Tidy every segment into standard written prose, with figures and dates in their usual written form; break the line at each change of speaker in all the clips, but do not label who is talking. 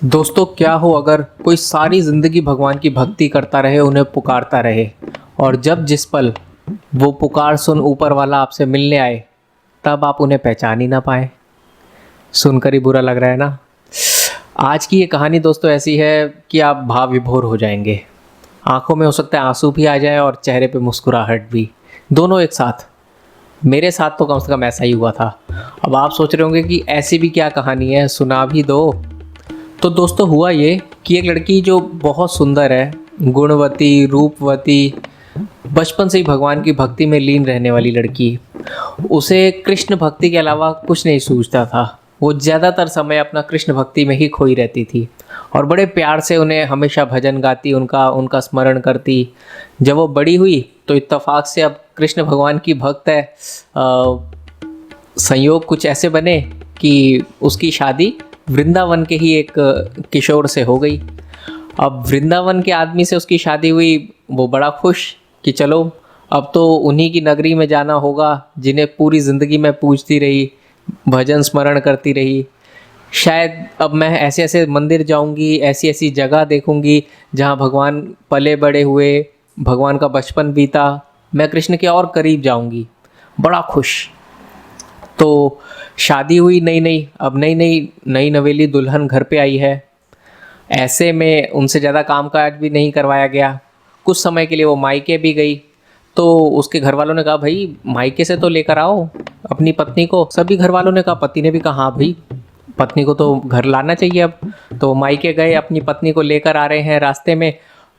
दोस्तों, क्या हो अगर कोई सारी ज़िंदगी भगवान की भक्ति करता रहे, उन्हें पुकारता रहे और जब जिस पल वो पुकार सुन ऊपर वाला आपसे मिलने आए, तब आप उन्हें पहचान ही ना पाएँ। सुनकर ही बुरा लग रहा है ना? आज की ये कहानी दोस्तों ऐसी है कि आप भाव विभोर हो जाएँगे। आँखों में हो सकता है आँसू भी आ जाए और चेहरे पे मुस्कुराहट भी, दोनों एक साथ। मेरे साथ तो कम से कम ऐसा ही हुआ था। अब आप सोच रहे होंगे कि ऐसी भी क्या कहानी है, सुना भी दो। तो दोस्तों हुआ ये कि एक लड़की जो बहुत सुंदर है, गुणवती, रूपवती, बचपन से ही भगवान की भक्ति में लीन रहने वाली लड़की, उसे कृष्ण भक्ति के अलावा कुछ नहीं सूझता था। वो ज़्यादातर समय अपना कृष्ण भक्ति में ही खोई रहती थी और बड़े प्यार से उन्हें हमेशा भजन गाती, उनका उनका स्मरण करती। जब वो बड़ी हुई तो इत्तेफाक से अब कृष्ण भगवान की भक्त है। संयोग कुछ ऐसे बने कि उसकी शादी वृंदावन के ही एक किशोर से हो गई। अब वृंदावन के आदमी से उसकी शादी हुई, वो बड़ा खुश कि चलो अब तो उन्हीं की नगरी में जाना होगा जिन्हें पूरी ज़िंदगी में पूजती रही, भजन स्मरण करती रही। शायद अब मैं ऐसे ऐसे मंदिर जाऊंगी, ऐसी ऐसी जगह देखूंगी जहाँ भगवान पले बड़े हुए, भगवान का बचपन बीता, मैं कृष्ण के और करीब जाऊंगी। बड़ा खुश। तो शादी हुई नई नई, अब नई नई नई नवेली दुल्हन घर पे आई है। ऐसे में उनसे ज़्यादा कामकाज भी नहीं करवाया गया। कुछ समय के लिए वो मायके भी गई, तो उसके घर वालों ने कहा भाई मायके से तो लेकर आओ अपनी पत्नी को। सभी घर वालों ने कहा, पति ने भी कहा हाँ भाई पत्नी को तो घर लाना चाहिए। अब तो मायके गए, अपनी पत्नी को लेकर आ रहे हैं रास्ते में।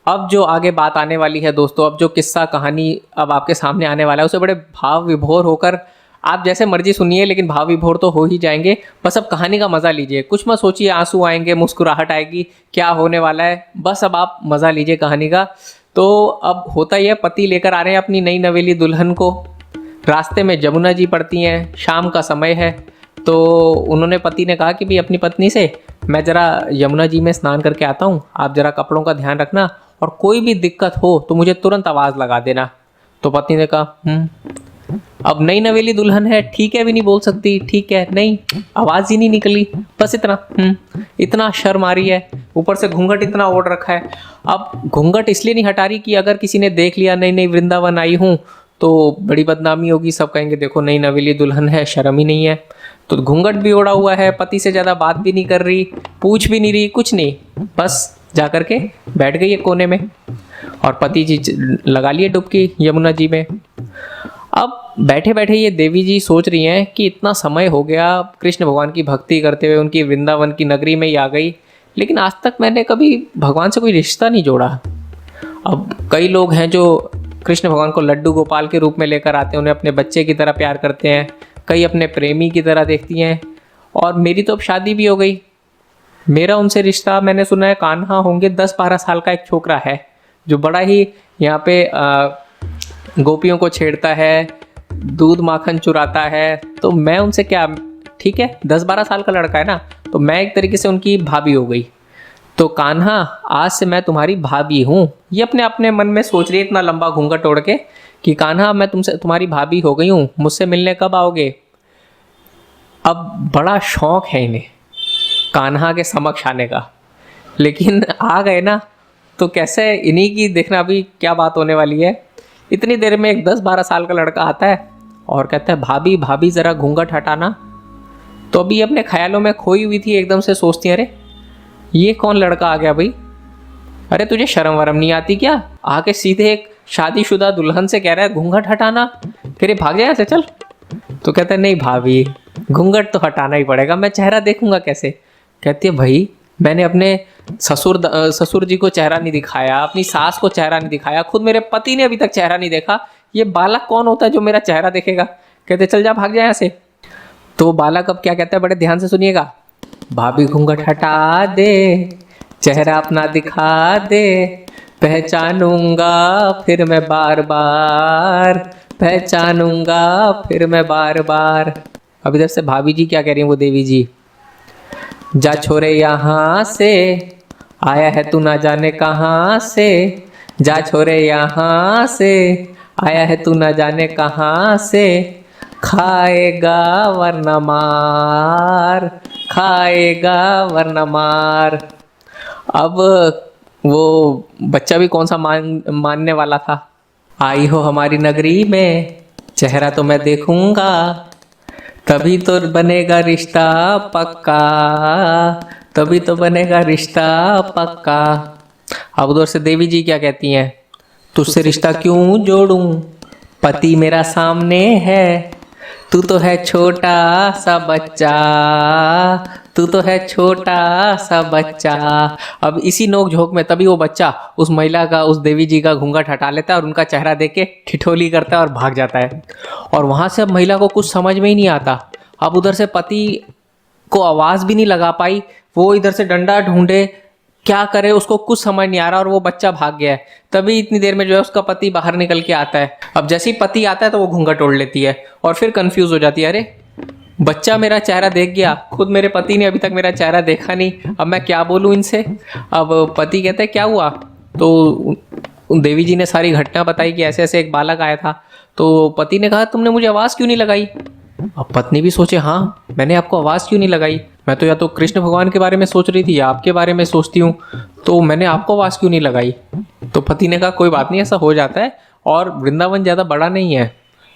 अब जो आगे बात आने वाली है दोस्तों, अब जो किस्सा कहानी अब आपके सामने आने वाला है, उसे बड़े भाव विभोर होकर आप जैसे मर्जी सुनिए, लेकिन भाव विभोर तो हो ही जाएंगे। बस अब कहानी का मज़ा लीजिए, कुछ मत सोचिए आंसू आएंगे, मुस्कुराहट आएगी, क्या होने वाला है, बस अब आप मज़ा लीजिए कहानी का। तो अब होता ही है, पति लेकर आ रहे हैं अपनी नई नवेली दुल्हन को। रास्ते में जमुना जी पड़ती हैं, शाम का समय है। तो उन्होंने, पति ने कहा कि भाई अपनी पत्नी से, मैं ज़रा यमुना जी में स्नान करके आता हूँ, आप ज़रा कपड़ों का ध्यान रखना और कोई भी दिक्कत हो तो मुझे तुरंत आवाज़ लगा देना। तो पत्नी ने कहा अब नई नवेली दुल्हन है, ठीक है भी नहीं बोल सकती, ठीक है नहीं, आवाज़ ही नहीं निकली, बस इतना इतना शर्म आ रही है। ऊपर से घूंघट इतना ओढ़ रखा है। अब घूंघट इसलिए नहीं हटा रही कि अगर किसी ने देख लिया नई नई वृंदावन आई हूँ तो बड़ी बदनामी होगी, सब कहेंगे देखो नई नवेली दुल्हन है, शर्म ही नहीं है। तो घूंघट भी ओढ़ा हुआ है, पति से ज़्यादा बात भी नहीं कर रही, पूछ भी नहीं रही, कुछ नहीं, बस जा कर के बैठ गई एक कोने में और पति जी लगा लिए डुबकी यमुना जी में। अब बैठे बैठे ये देवी जी सोच रही हैं कि इतना समय हो गया कृष्ण भगवान की भक्ति करते हुए, उनकी वृंदावन की नगरी में ही आ गई, लेकिन आज तक मैंने कभी भगवान से कोई रिश्ता नहीं जोड़ा। अब कई लोग हैं जो कृष्ण भगवान को लड्डू गोपाल के रूप में लेकर आते हैं, उन्हें अपने बच्चे की तरह प्यार करते हैं, कई अपने प्रेमी की तरह देखती हैं। और मेरी तो अब शादी भी हो गई, मेरा उनसे रिश्ता, मैंने सुना है कान्हा होंगे, 10-12 साल का एक छोकरा है जो बड़ा ही यहाँ पे गोपियों को छेड़ता है, दूध माखन चुराता है। तो मैं उनसे क्या, ठीक है 10-12 साल का लड़का है ना, तो मैं एक तरीके से उनकी भाभी हो गई। तो कान्हा आज से मैं तुम्हारी भाभी हूँ, ये अपने अपने मन में सोच रही है इतना लंबा घूंघट ओढ़ के कि कान्हा मैं तुमसे तुम्हारी भाभी हो गई हूँ, मुझसे मिलने कब आओगे। अब बड़ा शौक है इन्हें कान्हा के समक्ष आने का, लेकिन आ गए ना तो कैसे, इन्हीं की देखना अभी क्या बात होने वाली है। इतनी देर में एक 10-12 साल का लड़का आता है और कहता है भाभी भाभी ज़रा घूंघट हटाना। तो अभी अपने ख्यालों में खोई हुई थी, एकदम से सोचती है अरे ये कौन लड़का आ गया भाई, अरे तुझे शर्म वरम नहीं आती क्या, आके सीधे एक शादीशुदा दुल्हन से कह रहा है घूंघट हटाना, फिर भाग जाए ऐसे चल। तो कहता है नहीं भाभी घूंघट तो हटाना ही पड़ेगा, मैं चेहरा देखूंगा कैसे। कहती है भाई मैंने अपने ससुर जी को चेहरा नहीं दिखाया, अपनी सास को चेहरा नहीं दिखाया, खुद मेरे पति ने अभी तक चेहरा नहीं देखा, ये बालक कौन होता है जो मेरा चेहरा देखेगा। कहते चल जा भाग जाए यहाँ से। तो बालक अब क्या कहता है, बड़े ध्यान से सुनिएगा, भाभी घूंघट हटा दे, चेहरा अपना दिखा दे, पहचानूंगा फिर मैं बार बार, पहचानूंगा फिर मैं बार बार। अब इधर से भाभी जी क्या कह रही हैं, वो देवी जी, जा छोरे यहाँ से, आया है तू ना जाने कहाँ से, जा छोरे यहाँ से, आया है तू ना जाने कहाँ से, खाएगा वरना मार, खाएगा वरना मार। अब वो बच्चा भी कौन सा मानने वाला था। आई हो हमारी नगरी में, चेहरा तो मैं देखूंगा, तभी तो बनेगा रिश्ता पक्का, तभी तो बनेगा रिश्ता पक्का। अब उधर से देवी जी क्या कहती हैं, तुझसे रिश्ता क्यों जोड़ूं, पति मेरा सामने है, तू तो है छोटा सा बच्चा, तू तो है छोटा सा बच्चा। अब इसी नोक झोंक में तभी वो बच्चा उस महिला का, उस देवी जी का घूंघट हटा लेता है और उनका चेहरा देख के ठिठोली करता है और भाग जाता है। और वहां से अब महिला को कुछ समझ में ही नहीं आता। अब उधर से पति को आवाज भी नहीं लगा पाई, वो इधर से डंडा ढूंढे, क्या करे उसको कुछ समझ नहीं आ रहा और वो बच्चा भाग गया है। तभी इतनी देर में जो है उसका पति बाहर निकल के आता है। अब जैसे ही पति आता है तो वो घूंघट ओढ़ लेती है और फिर कंफ्यूज हो जाती है, अरे बच्चा मेरा चेहरा देख गया, खुद मेरे पति ने अभी तक मेरा चेहरा देखा नहीं, अब मैं क्या बोलूं इनसे। अब पति कहते हैं क्या हुआ, तो देवी जी ने सारी घटना बताई कि ऐसे ऐसे एक बालक आया था। तो पति ने कहा तुमने मुझे आवाज़ क्यों नहीं लगाई। अब पत्नी भी सोचे, हाँ मैंने आपको आवाज़ क्यों नहीं लगाई, मैं तो या तो कृष्ण भगवान के बारे में सोच रही थी या आपके बारे में सोचती हूँ, तो मैंने आपको आवाज़ क्यों नहीं लगाई। तो पति ने कहा कोई बात नहीं, ऐसा हो जाता है, और वृंदावन ज़्यादा बड़ा नहीं है,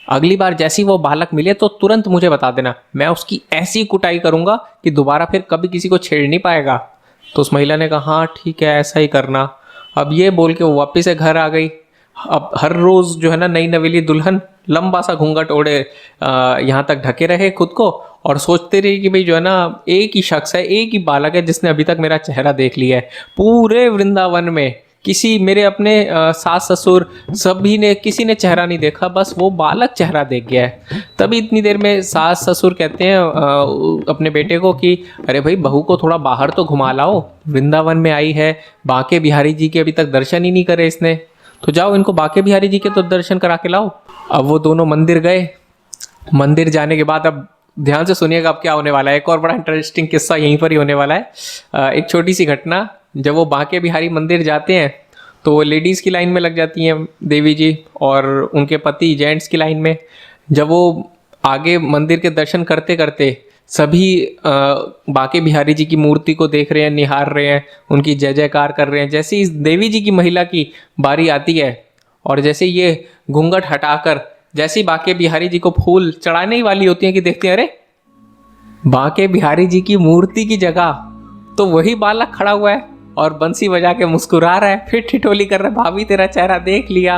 अगली बार जैसी वो बालक मिले तो तुरंत मुझे बता देना, मैं उसकी ऐसी कुटाई करूंगा कि दोबारा फिर कभी किसी को छेड़ नहीं पाएगा। तो उस महिला ने कहा हाँ ठीक है ऐसा ही करना। अब ये बोल के वो वापस से घर आ गई। अब हर रोज जो है ना नई नवेली दुल्हन लंबा सा घूंघट ओढ़े यहाँ तक ढके रहे खुद को और सोचते रही कि भाई जो है ना एक ही शख्स है, एक ही बालक है जिसने अभी तक मेरा चेहरा देख लिया है। पूरे वृंदावन में किसी मेरे अपने सास ससुर सभी ने, किसी ने चेहरा नहीं देखा, बस वो बालक चेहरा देख गया है। तभी इतनी देर में सास ससुर कहते हैं अपने बेटे को कि अरे भाई बहू को थोड़ा बाहर तो घुमा लाओ, वृंदावन में आई है, बांके बिहारी जी के अभी तक दर्शन ही नहीं करे इसने, तो जाओ इनको बांके बिहारी जी के तो दर्शन करा के लाओ। अब वो दोनों मंदिर गए। मंदिर जाने के बाद अब ध्यान से सुनिएगा अब क्या होने वाला है, एक और बड़ा इंटरेस्टिंग किस्सा यहीं पर ही होने वाला है। एक छोटी सी घटना, जब वो बांके बिहारी मंदिर जाते हैं तो वो लेडीज़ की लाइन में लग जाती हैं देवी जी और उनके पति जेंट्स की लाइन में। जब वो आगे मंदिर के दर्शन करते करते सभी बांके बिहारी जी की मूर्ति को देख रहे हैं, निहार रहे हैं, उनकी जय जयकार कर रहे हैं। जैसे इस देवी जी की महिला की बारी आती है और जैसे ये घूंघट हटाकर जैसे ही बांके बिहारी जी को फूल चढ़ाने ही वाली होती है कि देखते हैं अरे बांके बिहारी जी की मूर्ति की जगह तो वही बालक खड़ा हुआ है और बंसी बजा के मुस्कुरा रहा है, फिर ठिठोली कर रहा है, भाभी तेरा चेहरा देख लिया।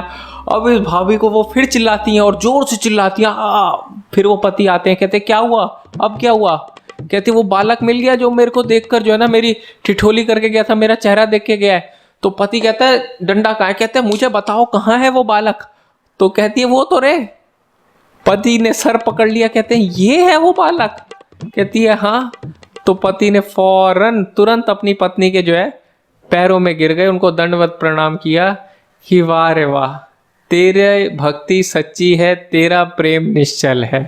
अब इस भाभी को वो फिर चिल्लाती हैं और जोर से चिल्लाती हैं। फिर वो पति आते हैं, कहते क्या हुआ, अब क्या हुआ। कहते वो बालक मिल गया जो मेरे को देखकर जो है ना मेरी ठिठोली करके गया था, मेरा चेहरा देख के गया है। तो पति कहता है डंडा कहाँ है, कहते हैं मुझे बताओ कहाँ है वो बालक। तो कहती है वो तो रे। पति ने सर पकड़ लिया, कहते हैं ये है वो बालक। कहती है हाँ। तो पति ने फौरन तुरंत अपनी पत्नी के जो है पैरों में गिर गए, उनको दंडवत प्रणाम किया कि वाह रे वाह, तेरे भक्ति सच्ची है, तेरा प्रेम निश्चल है।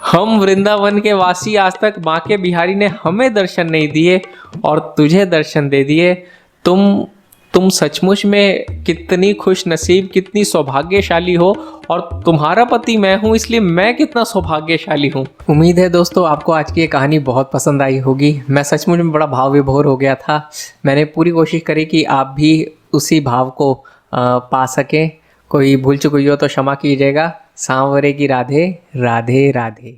हम वृंदावन के वासी आज तक बांके बिहारी ने हमें दर्शन नहीं दिए और तुझे दर्शन दे दिए। तुम सचमुच में कितनी खुश नसीब, कितनी सौभाग्यशाली हो, और तुम्हारा पति मैं हूँ, इसलिए मैं कितना सौभाग्यशाली हूँ। उम्मीद है दोस्तों आपको आज की ये कहानी बहुत पसंद आई होगी। मैं सचमुच में बड़ा भाव विभोर हो गया था। मैंने पूरी कोशिश करी कि आप भी उसी भाव को पा सकें। कोई भूल चूक हुई हो तो क्षमा कीजिएगा। सांवरे की राधे राधे राधे।